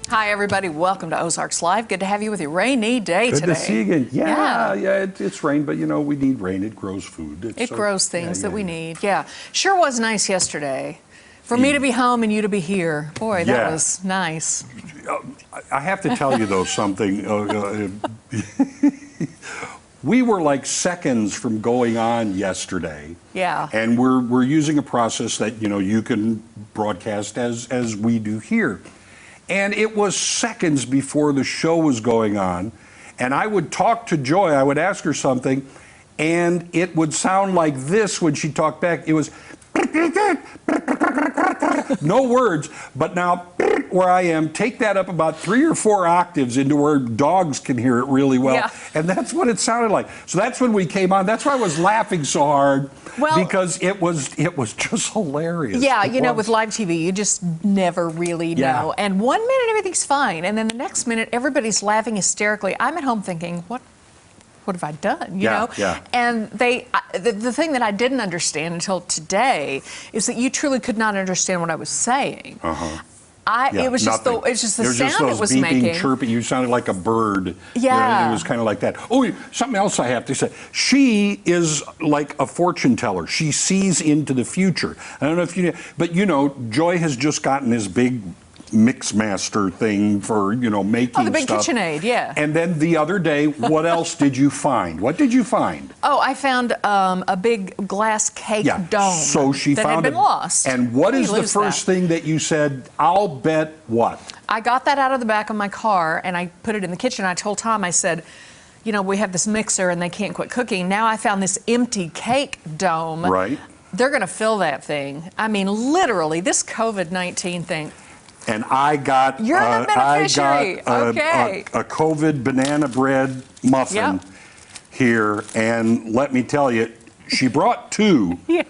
Hi, everybody. Welcome to Ozarks Live. Good to have you with your rainy day today. Good to see you again. Yeah, it's rain, but you know, we need rain. It grows food. It grows things that we need. Yeah. Sure was nice yesterday. For me to be home and you to be here. Boy, that was nice. I have to tell you, though, something. We were like seconds from going on yesterday. Yeah. And we're using a process that, you know, you can broadcast as we do here. And it was seconds before the show was going on. And I would talk to Joy, I would ask her something, and it would sound like this when she talked back. It was no words, but now where I am, take that up about 3 or 4 octaves into where dogs can hear it really well. Yeah. And that's what it sounded like. So that's when we came on. That's why I was laughing so hard, because it was just hilarious. Yeah, you know, with live TV, you just never really know. And 1 minute, everything's fine. And then the next minute, everybody's laughing hysterically. I'm at home thinking, what have I done, you know? Yeah. And the thing that I didn't understand until today is that you truly could not understand what I was saying. It was just the sound it was making. Chirping. You sounded like a bird. Yeah. You know, it was kind of like that. Oh, something else I have to say. She is like a fortune teller. She sees into the future. I don't know if you know, but you know, Joy has just gotten this big mix master thing for, you know, making stuff. Oh, the big KitchenAid, yeah. And then the other day, what else did you find? What did you find? Oh, I found a big glass cake dome. So she that found had been lost. And what is the first thing that you said? I'll bet what? I got that out of the back of my car and I put it in the kitchen. I told Tom, I said, you know, we have this mixer and they can't quit cooking. Now I found this empty cake dome. Right. They're going to fill that thing. I mean, literally, this COVID-19 thing. And I got You're the beneficiary. a COVID banana bread muffin here, and let me tell you, she brought 2. Yeah.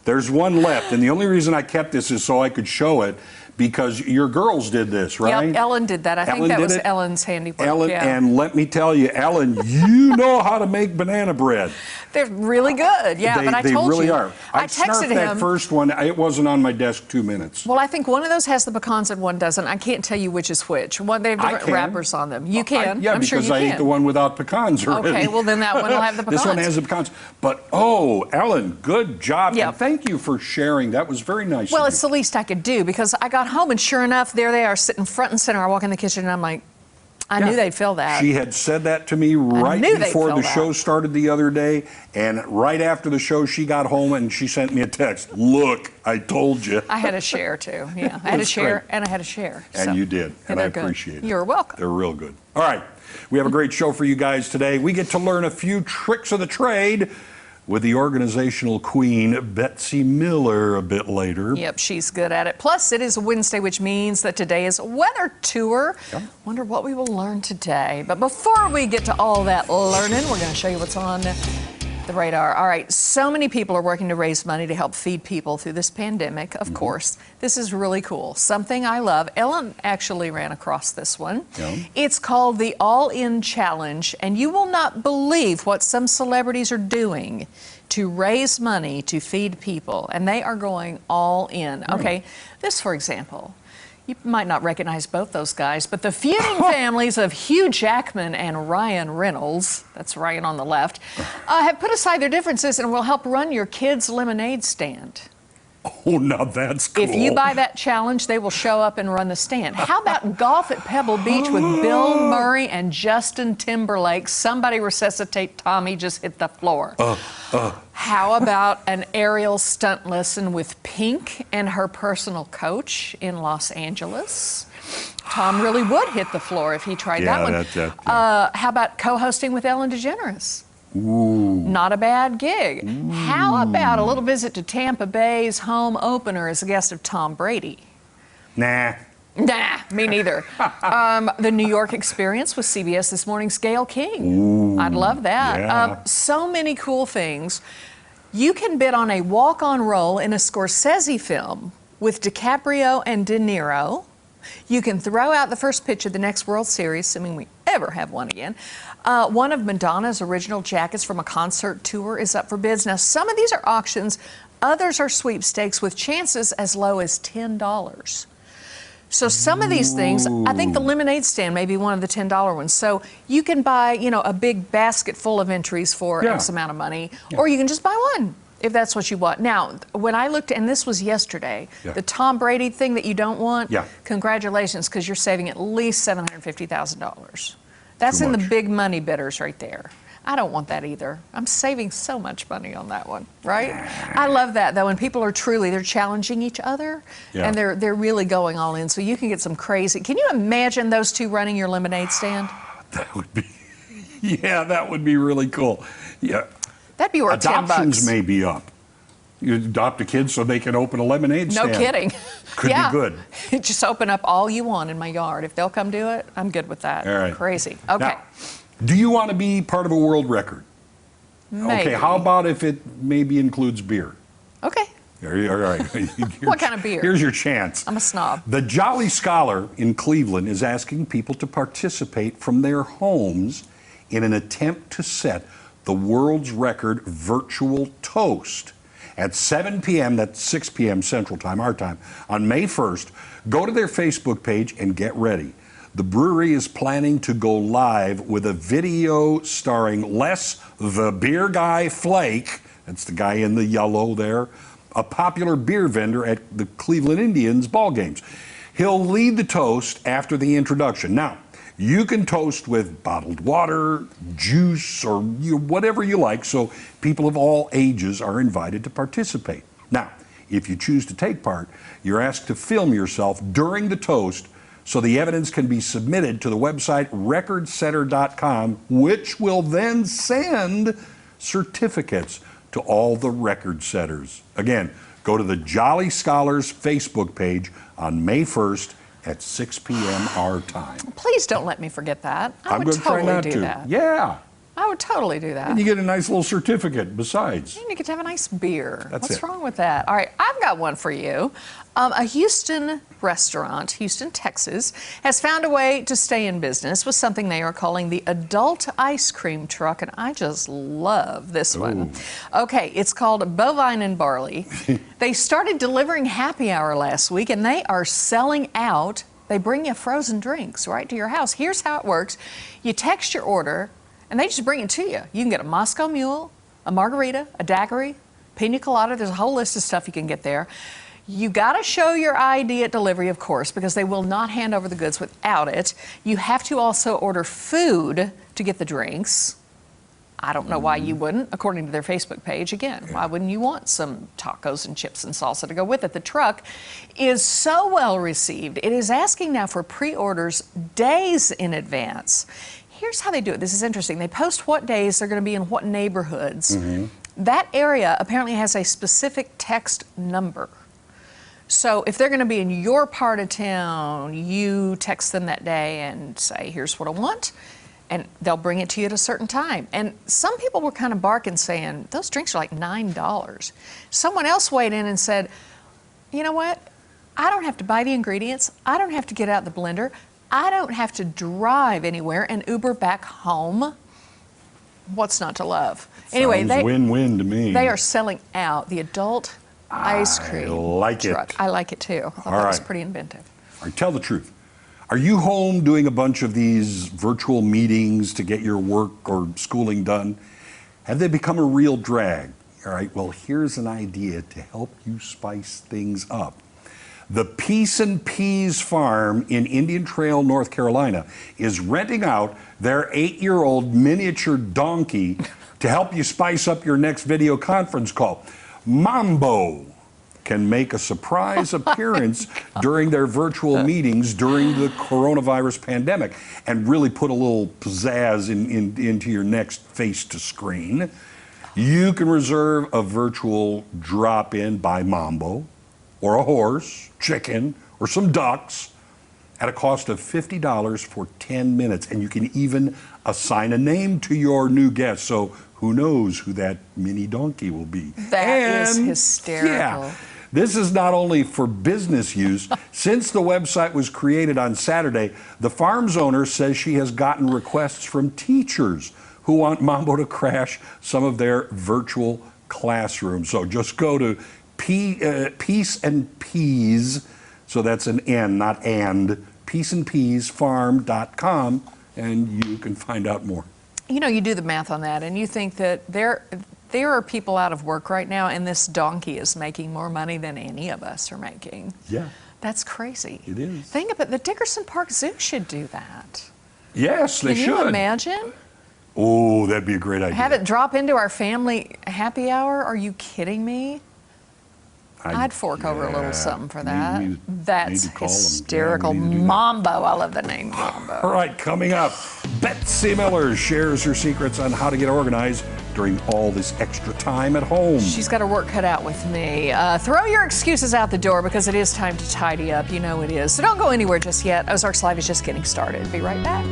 There's 1 left, and the only reason I kept this is so I could show it, because your girls did this, right? Yep, Ellen did that. I think that was Ellen's handiwork. Ellen, and let me tell you, Ellen, you know how to make banana bread. They're really good, but I told you. They really are. I texted him. That first one, it wasn't on my desk 2 minutes. Well, I think one of those has the pecans and one doesn't. I can't tell you which is which. They have different wrappers on them. You can. I'm sure you can. Because I ate the one without pecans already. Okay, well then that one will have the pecans. This one has the pecans. But, oh, Ellen, good job. Yep. And thank you for sharing. That was very nice Well, of it's the least I could do, because I got home and sure enough, there they are sitting front and center. I walk in the kitchen and I'm like, I knew they'd fill that. She had said that to me right before the show started the other day, and right after the show she got home and she sent me a text. Look, I told you. I had a share too. Yeah, I had a share and I had a share. And you did, and I appreciate it. You're welcome. They're real good. All right, we have a great show for you guys today. We get to learn a few tricks of the trade with the organizational queen, Betsy Miller, a bit later. Yep, she's good at it. Plus, it is Wednesday, which means that today is a weather tour. Wonder what we will learn today. But before we get to all that learning, we're going to show you what's on the radar. All right, so many people are working to raise money to help feed people through this pandemic, of course. This is really cool. Something I love. Ellen actually ran across this one. It's called the All In Challenge, and you will not believe what some celebrities are doing to raise money to feed people, and they are going all in. Okay, this, for example. You might not recognize both those guys, but the feuding families of Hugh Jackman and Ryan Reynolds, that's Ryan on the left, have put aside their differences and will help run your kids' lemonade stand. Oh, now that's cool. If you buy that challenge, they will show up and run the stand. How about golf at Pebble Beach with Bill Murray and Justin Timberlake? Somebody resuscitate Tommy, just hit the floor. How about an aerial stunt lesson with Pink and her personal coach in Los Angeles? Tom really would hit the floor if he tried that one. How about co-hosting with Ellen DeGeneres? Ooh. Not a bad gig. How about a little visit to Tampa Bay's home opener as a guest of Tom Brady? Nah. Nah, me neither. The New York Experience with CBS This Morning's Gayle King. Ooh, I'd love that. So many cool things. You can bid on a walk-on role in a Scorsese film with DiCaprio and De Niro. You can throw out the first pitch of the next World Series, assuming we ever have one again. One of Madonna's original jackets from a concert tour is up for bids. Now, some of these are auctions, others are sweepstakes with chances as low as $10. So some of these things, I think the lemonade stand may be one of the $10 ones. So you can buy, a big basket full of entries for X amount of money, or you can just buy one if that's what you want. Now, when I looked, and this was yesterday, the Tom Brady thing that you don't want, congratulations, because you're saving at least $750,000. That's in the big money bidders right there. I don't want that either. I'm saving so much money on that one, right? I love that, though, when people are they're challenging each other, and they're really going all in. So you can get some crazy. Can you imagine those two running your lemonade stand? That would be, that would be really cool. Yeah. That'd be worth $10. Adoptions may be up. You adopt a kid so they can open a lemonade stand. No kidding. Could be good. Just open up all you want in my yard. If they'll come do it, I'm good with that. All right. Crazy. Okay. Now, do you want to be part of a world record? Maybe. Okay, how about if it maybe includes beer? Okay. All right. What kind of beer? Here's your chance. I'm a snob. The Jolly Scholar in Cleveland is asking people to participate from their homes in an attempt to set the world's record virtual toast. At 7 p.m., that's 6 p.m. Central Time, our time, on May 1st, go to their Facebook page and get ready. The brewery is planning to go live with a video starring Les the Beer Guy Flake, that's the guy in the yellow there, a popular beer vendor at the Cleveland Indians ball games. He'll lead the toast after the introduction. Now, you can toast with bottled water, juice, or whatever you like, so people of all ages are invited to participate. Now, if you choose to take part, you're asked to film yourself during the toast so the evidence can be submitted to the website recordsetter.com, which will then send certificates to all the record setters. Again, go to the Jolly Scholars Facebook page on May 1st at 6 p.m. our time. Please don't let me forget that. I'm going to try not to. That. Yeah. I would totally do that. And you get a nice little certificate besides. And you get to have a nice beer. That's What's wrong with that? All right, I've got one for you. A Houston restaurant, Houston, Texas, has found a way to stay in business with something they are calling the adult ice cream truck, and I just love this one. Okay, it's called Bovine and Barley. They started delivering happy hour last week, and they are selling out. They bring you frozen drinks right to your house. Here's how it works. You text your order, and they just bring it to you. You can get a Moscow Mule, a margarita, a daiquiri, pina colada. There's a whole list of stuff you can get there. You got to show your ID at delivery, of course, because they will not hand over the goods without it. You have to also order food to get the drinks. I don't know why you wouldn't, according to their Facebook page. Again, why wouldn't you want some tacos and chips and salsa to go with it? The truck is so well received. It is asking now for pre-orders days in advance. Here's how they do it. This is interesting. They post what days they're going to be in what neighborhoods. That area apparently has a specific text number. So if they're going to be in your part of town, you text them that day and say, here's what I want, and they'll bring it to you at a certain time. And some people were kind of barking, saying, those drinks are like $9. Someone else weighed in and said, you know what? I don't have to buy the ingredients. I don't have to get out the blender. I don't have to drive anywhere and Uber back home. What's not to love? Anyway, Sounds win-win to me. They are selling out the adult ice cream truck. I like it too. I thought that was pretty inventive. All right, tell the truth. Are you home doing a bunch of these virtual meetings to get your work or schooling done? Have they become a real drag? All right, well, here's an idea to help you spice things up. The Peace and Peas Farm in Indian Trail, North Carolina, is renting out their 8-year-old miniature donkey to help you spice up your next video conference call. Mambo can make a surprise appearance during their virtual meetings during the coronavirus pandemic and really put a little pizzazz into your next face-to-screen. You can reserve a virtual drop-in by Mambo, or a horse, chicken, or some ducks at a cost of $50 for 10 minutes. And you can even assign a name to your new guest. So who knows who that mini donkey will be. That is hysterical. Yeah, this is not only for business use. Since the website was created on Saturday, the farm's owner says she has gotten requests from teachers who want Mambo to crash some of their virtual classrooms. So just go to Peace and Peas So that's an N, not and. peaceandpeasfarm.com, and you can find out more. You know, you do the math on that, and you think that there are people out of work right now, and this donkey is making more money than any of us are making. Yeah. That's crazy. It is. Think about the Dickerson Park Zoo should do that. Yes, they should. Can you imagine? Oh, that'd be a great idea. Have it drop into our family happy hour? Are you kidding me? I'd fork over a little something for that. That's hysterical. Mambo. I love the name Mambo. All right, coming up, Betsy Miller shares her secrets on how to get organized during all this extra time at home. She's got her work cut out with me. Throw your excuses out the door because it is time to tidy up. You know it is. So don't go anywhere just yet. Ozarks Live is just getting started. Be right back.